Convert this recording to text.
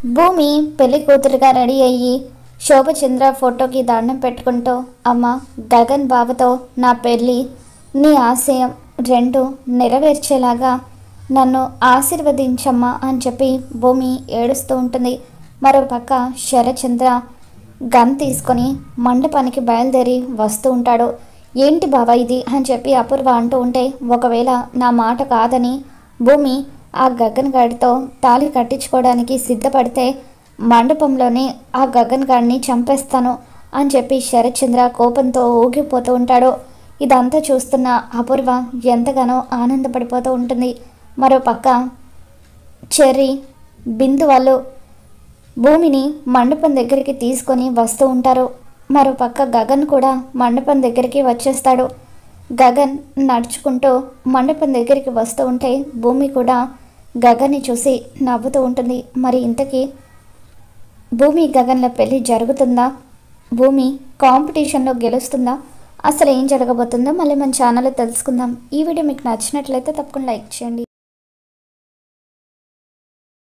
భూమి పెళ్లి కూతురుగా రెడీ అయ్యి శోభచంద్ర ఫోటోకి దండం పెట్టుకుంటూ, అమ్మ గగన్ బావతో నా పెళ్ళి నీ ఆశయం రెండు నెరవేర్చేలాగా నన్ను ఆశీర్వదించమ్మా అని చెప్పి భూమి ఏడుస్తూ ఉంటుంది. మరోపక్క శరచంద్ర గన్ తీసుకొని మండపానికి బయలుదేరి వస్తూ ఉంటాడు. ఏంటి బావా ఇది అని చెప్పి అపూర్వ అంటూ ఉంటే, ఒకవేళ నా మాట కాదని భూమి ఆ గగన్ గాడితో తాళి కట్టించుకోవడానికి సిద్ధపడితే మండపంలోనే ఆ గగన్ గాడిని చంపేస్తాను అని చెప్పి శరత్చంద్ర కోపంతో ఊగిపోతూ ఉంటాడు. ఇదంతా చూస్తున్న అపూర్వ ఎంతగానో ఆనందపడిపోతూ ఉంటుంది. మరోపక్క చెర్రీ, బిందు వాళ్ళు భూమిని మండపం దగ్గరికి తీసుకొని వస్తూ ఉంటారు. మరోపక్క గగన్ కూడా మండపం దగ్గరికి వచ్చేస్తాడు. గగన్ నడుచుకుంటూ మండపం దగ్గరికి వస్తూ ఉంటే భూమి కూడా గగన్ని చూసి నవ్వుతూ ఉంటుంది. మరి ఇంతకీ భూమి గగన్ల పెళ్ళి జరుగుతుందా? భూమి కాంపిటీషన్లో గెలుస్తుందా? అసలు ఏం జరగబోతుందో మళ్ళీ మన ఛానల్లో తెలుసుకుందాం. ఈ వీడియో మీకు నచ్చినట్లయితే తప్పకుండా లైక్ చేయండి.